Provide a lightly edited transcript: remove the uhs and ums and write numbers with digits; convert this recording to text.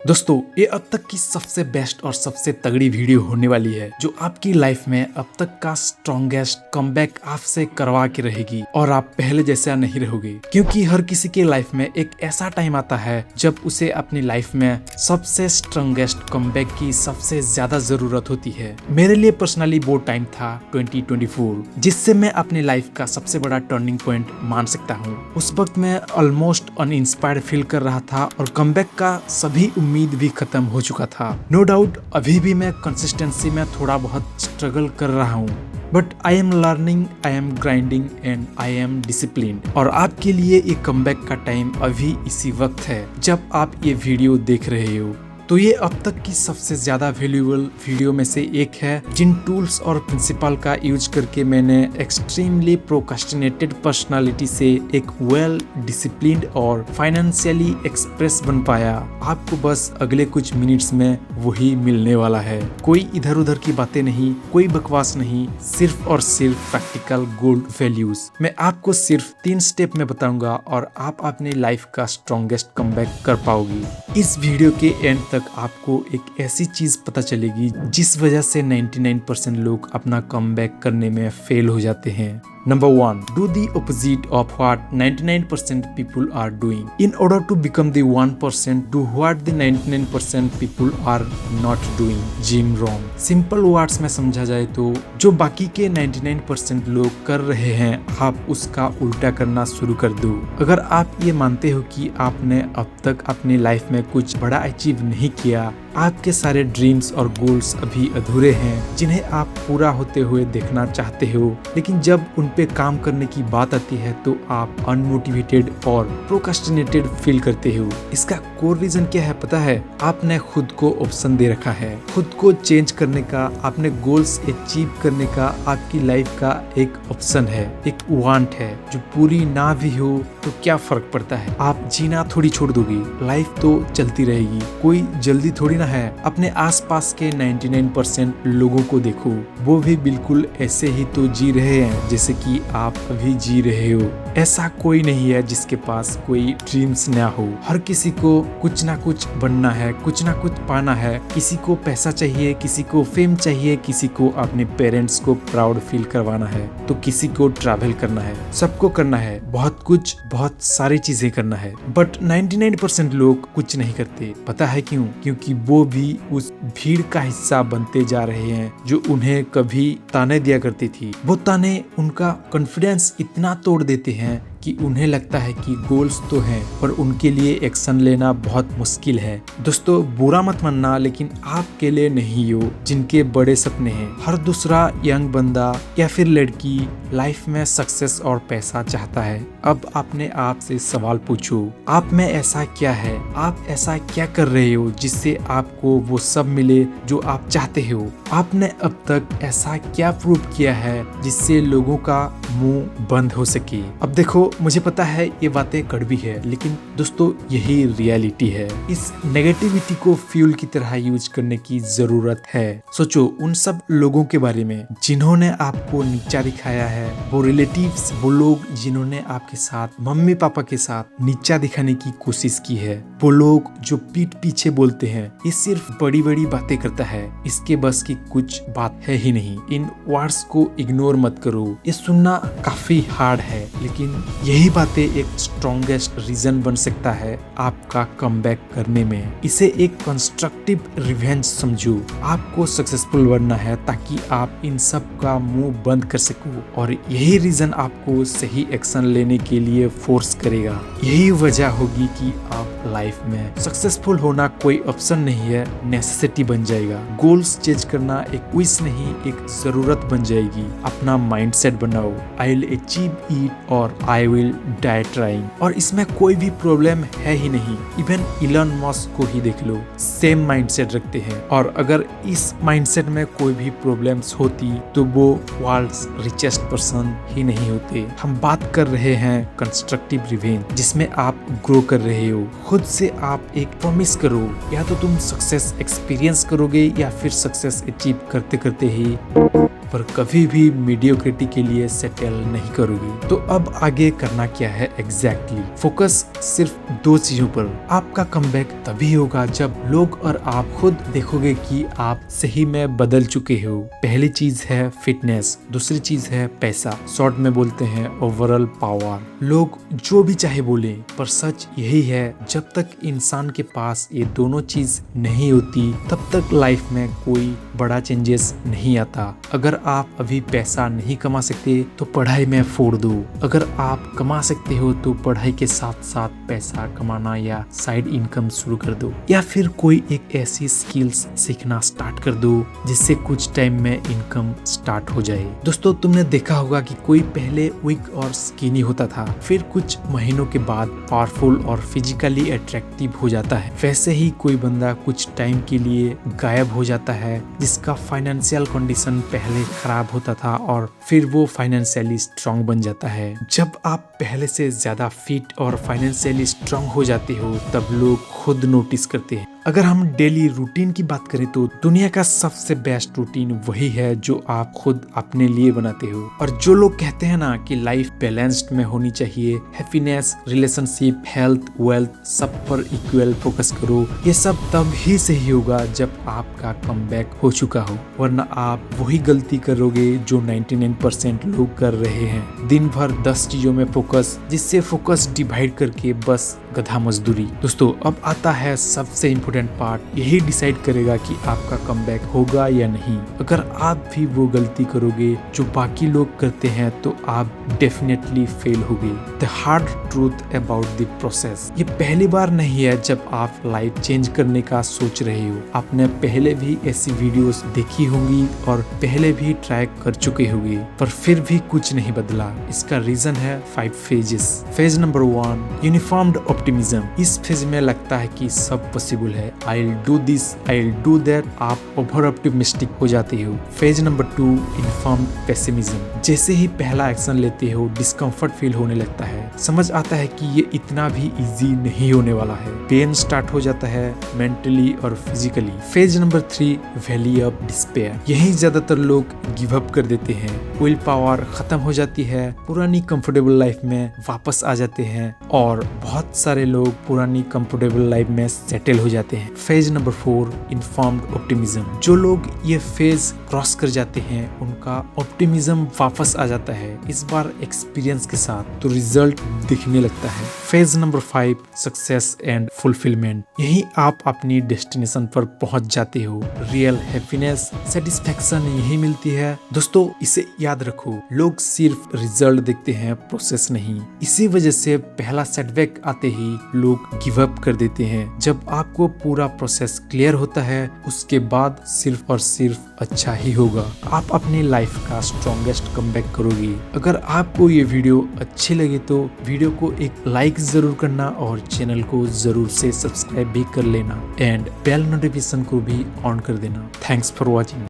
दोस्तों ये अब तक की सबसे बेस्ट और सबसे तगड़ी वीडियो होने वाली है जो आपकी लाइफ में अब तक का स्ट्रॉन्गेस्ट कमबैक आपसे करवा के रहेगी और आप पहले जैसा नहीं रहोगे, क्योंकि हर किसी के लाइफ में एक ऐसा टाइम आता है जब उसे अपनी लाइफ में सबसे स्ट्रॉन्गेस्ट कमबैक की सबसे ज्यादा जरूरत होती है। मेरे लिए पर्सनली वो टाइम था 2024, जिससे मैं अपनी लाइफ का सबसे बड़ा टर्निंग पॉइंट मान सकता हूँ। उस वक्त मैं ऑलमोस्ट अनइंस्पायर्ड फील कर रहा था और कमबैक का सभी उम्मीद भी खत्म हो चुका था। नो डाउट अभी भी मैं कंसिस्टेंसी में थोड़ा बहुत स्ट्रगल कर रहा हूँ, but I am learning, I am grinding and I am disciplined. और आपके लिए ये कमबैक का टाइम अभी इसी वक्त है जब आप ये वीडियो देख रहे हो। तो ये अब तक की सबसे ज्यादा वैल्यूएबल वीडियो में से एक है, जिन टूल्स और प्रिंसिपल का यूज करके मैंने एक्सट्रीमली प्रोक्रास्टिनेटेड पर्सनालिटी से एक वेल डिसिप्लिन्ड और फाइनेंशियली एक्सप्रेस बन पाया। आपको बस अगले कुछ मिनट्स में वही मिलने वाला है। कोई इधर उधर की बातें नहीं, कोई बकवास नहीं, सिर्फ और सिर्फ प्रैक्टिकल गोल्ड वैल्यूज। मैं आपको सिर्फ 3 स्टेप में बताऊंगा और आप अपनी लाइफ का स्ट्रॉन्गेस्ट कमबैक कर पाओगी। इस वीडियो के एंड तक आपको एक ऐसी चीज पता चलेगी जिस वजह से 99% लोग अपना कमबैक करने में फेल हो जाते हैं। Number 1. Do the opposite of what 99% people are doing. In order to become the 1%, do what the 99% people are not doing. Jim Rohn. Simple words में समझा जाए तो जो बाकी के 99% लोग कर रहे हैं, आप उसका उल्टा करना शुरू कर दो। अगर आप ये मानते हो कि आपने अब तक अपनी लाइफ में कुछ बड़ा अचीव नहीं किया, आपके सारे ड्रीम्स और गोल्स अभी अधूरे हैं जिन्हें आप पूरा होते हुए देखना चाहते हो, लेकिन जब उन पे काम करने की बात आती है तो आप अनमोटिवेटेड और प्रोक्रास्टिनेटेड फील करते हो। इसका कोर रीजन क्या है पता है? आपने खुद को ऑप्शन दे रखा है, खुद को चेंज करने का, अपने गोल्स अचीव करने का आपकी लाइफ का एक ऑप्शन है, एक वांट है। जो पूरी ना भी हो तो क्या फर्क पड़ता है, आप जीना थोड़ी छोड़ दोगे, लाइफ तो चलती रहेगी, कोई जल्दी थोड़ी ना है। अपने आसपास के 99% लोगों को देखो, वो भी बिल्कुल ऐसे ही तो जी रहे हैं जैसे कि आप अभी जी रहे हो। ऐसा कोई नहीं है जिसके पास कोई ड्रीम्स ना हो। हर किसी को कुछ ना कुछ बनना है, कुछ ना कुछ पाना है। किसी को पैसा चाहिए, किसी को फेम चाहिए, किसी को अपने पेरेंट्स को प्राउड फील करवाना है, तो किसी को ट्रैवल करना है। सबको करना है बहुत कुछ, बहुत सारी चीजें करना है, बट 99% लोग कुछ नहीं करते। पता है क्यों? क्योंकि वो भी उस भीड़ का हिस्सा बनते जा रहे हैं जो उन्हें कभी ताने दिया करती थी। वो ताने उनका कॉन्फिडेंस इतना तोड़ देते हैं कि उन्हें लगता है कि गोल्स तो हैं पर उनके लिए एक्शन लेना बहुत मुश्किल है। दोस्तों बुरा मत मानना, लेकिन आप अकेले नहीं हो जिनके बड़े सपने हैं। हर दूसरा यंग बंदा या फिर लड़की लाइफ में सक्सेस और पैसा चाहता है। अब अपने आप से सवाल पूछो, आप में ऐसा क्या है? आप ऐसा क्या कर रहे हो जिससे आपको वो सब मिले जो आप चाहते हो? आपने अब तक ऐसा क्या प्रूव किया है जिससे लोगों का मुंह बंद हो सके? अब देखो, मुझे पता है ये बातें कड़वी है, लेकिन दोस्तों यही रियलिटी है। इस नेगेटिविटी को फ्यूल की तरह यूज करने की जरूरत है। सोचो उन सब लोगों के बारे में जिन्होंने आपको नीचा दिखाया है, वो रिलेटिव्स, वो लोग जिन्होंने आपके साथ, मम्मी पापा के साथ नीचा दिखाने की कोशिश की है, वो लोग जो पीठ पीछे बोलते हैं ये सिर्फ बड़ी बड़ी बातें करता है, इसके बस की कुछ बात है ही नहीं। इन वर्ड्स को इग्नोर मत करो। ये सुनना काफी हार्ड है, लेकिन यही बातें एक स्ट्रॉन्गेस्ट रीजन बन सकता है आपका कमबैक करने में। इसे एक कंस्ट्रक्टिव रिवेंज समझो। आपको सक्सेसफुल बनना है ताकि आप इन सब का मुंह बंद कर सको, और यही रीजन आपको सही एक्शन लेने के लिए फोर्स करेगा। यही वजह होगी कि आप लाइफ में सक्सेसफुल होना कोई ऑप्शन नहीं है, नेसेसिटी बन जाएगा। गोल्स चेंज करना एक विश नहीं, एक जरूरत बन जाएगी। अपना माइंडसेट बनाओ, आई विल अचीव इट और आई विल डाई ट्राइंग। और इसमें कोई भी प्रॉब्लम है ही नहीं। इवन इलन मस्क को ही देख लो, सेम माइंडसेट रखते हैं, और अगर इस माइंडसेट में कोई भी प्रॉब्लम्स होती तो वो वर्ल्ड्स रिचेस्ट पर्सन ही नहीं होते। हम बात कर रहे हैं कंस्ट्रक्टिव रिवेंज, जिसमें आप ग्रो कर रहे हो। खुद से आप एक प्रॉमिस करो, या तो तुम सक्सेस एक्सपीरियंस करोगे या फिर सक्सेस अचीव करते करते ही पर कभी भी मीडियोक्रिटी के लिए सेटल नहीं करोगे। तो अब आगे करना क्या है एग्जैक्टली? फोकस सिर्फ 2 चीजों पर। आपका कमबैक तभी होगा जब लोग और आप खुद देखोगे कि आप सही में बदल चुके हो। पहली चीज है फिटनेस, दूसरी चीज है पैसा, शॉर्ट में बोलते हैं ओवरऑल पावर। लोग जो भी चाहे बोले, पर सच यही है, जब तक इंसान के पास ये दोनों चीज नहीं होती तब तक लाइफ में कोई बड़ा चेंजेस नहीं आता। अगर आप अभी पैसा नहीं कमा सकते तो पढ़ाई में फोड़ दो। अगर आप कमा सकते हो तो पढ़ाई के साथ साथ पैसा कमाना या साइड इनकम शुरू कर दो, या फिर कोई एक ऐसी स्किल्स सीखना स्टार्ट कर दो जिससे कुछ टाइम में इनकम स्टार्ट हो जाए। दोस्तों, तुमने देखा होगा कि कोई पहले वीक और स्किनी होता था, फिर कुछ महीनों के बाद पावरफुल और फिजिकली अट्रैक्टिव हो जाता है। वैसे ही कोई बंदा कुछ टाइम के लिए गायब हो जाता है जिसका फाइनेंशियल कंडीशन पहले खराब होता था और फिर वो फाइनेंशियली स्ट्रांग बन जाता है। जब आप पहले से ज्यादा फिट और फाइनेंशियली स्ट्रांग हो जाते हो तब लोग खुद नोटिस करते हैं। अगर हम डेली रूटीन की बात करें तो दुनिया का सबसे बेस्ट रूटीन वही है जो आप खुद अपने लिए बनाते हो। और जो लोग कहते हैं ना कि लाइफ बैलेंस्ड में होनी चाहिए, हैप्पीनेस, रिलेशनशिप, हेल्थ, वेल्थ सब पर इक्वल फोकस करो, ये सब तब ही सही होगा जब आपका कमबैक हो चुका हो। वरना आप वही गलती करोगे जो 99% लोग कर रहे हैं। दिन भर 10 चीजों में फोकस, जिससे फोकस डिवाइड करके बस गधा मजदूरी। दोस्तों, अब आता है सबसे इम्पोर्टेंट पार्ट। यही डिसाइड करेगा कि आपका कमबैक होगा या नहीं। अगर आप भी वो गलती करोगे जो बाकी लोग करते हैं तो आप डेफिनेटली फेल होगे। The hard truth about the process. ये पहली बार नहीं है जब आप लाइफ चेंज करने का सोच रहे हो। आपने पहले भी ऐसी वीडियोस देखी होंगी और पहले भी ट्राई कर चुके होंगे, पर फिर भी कुछ नहीं बदला। इसका रीजन है 5 phases. Phase number 1, uniformed optimism. इस फेज में लगता है कि सब पॉसिबल है, I will do this, I will do that. आप ओवर ऑप्टिमिस्टिक हो जाते हो। Phase number 2, informed pessimism. जैसे ही पहला एक्शन लेते हो डिस्कम्फर्ट फील होने लगता है। समझ आता है कि ये इतना भी इजी नहीं होने वाला है। पेन स्टार्ट हो जाता है मेंटली और physically. Phase number 3, valley of despair. यही ज्यादातर लोग गिव अप कर देते हैं। विल पावर खत्म हो जाती है, पुरानी कंफर्टेबल लाइफ में वापस आ जाते हैं और बहुत सारे लोग पुरानी कंफर्टेबल लाइफ में सेटल हो जाते हैं। Phase number 4, informed optimism. जो लोग ये फेज क्रॉस कर जाते हैं उनका ऑप्टिमिज्म वापस आ जाता है, इस बार एक्सपीरियंस के साथ, तो रिजल्ट दिखने लगता है। Phase number 5, success and fulfilment. यही आप अपनी डेस्टिनेशन पर पहुंच जाते हो। रियल हैप्पीनेस, सेटिस्फैक्शन यही मिलती है। दोस्तों, इसे याद रखो, लोग सिर्फ रिजल्ट देखते हैं, प्रोसेस नहीं। इसी वजह से पहला सेटबैक आते ही लोग गिव अप कर देते हैं। जब आपको पूरा प्रोसेस क्लियर होता है उसके बाद सिर्फ और सिर्फ अच्छा ही होगा। आप अपनी लाइफ का स्ट्रॉन्गेस्ट कमबैक करोगे। अगर आपको ये वीडियो अच्छी लगे तो वीडियो को एक लाइक जरूर करना और चैनल को जरूर से सब्सक्राइब भी कर लेना एंड बेल नोटिफिकेशन को भी ऑन कर देना। Thanks for watching.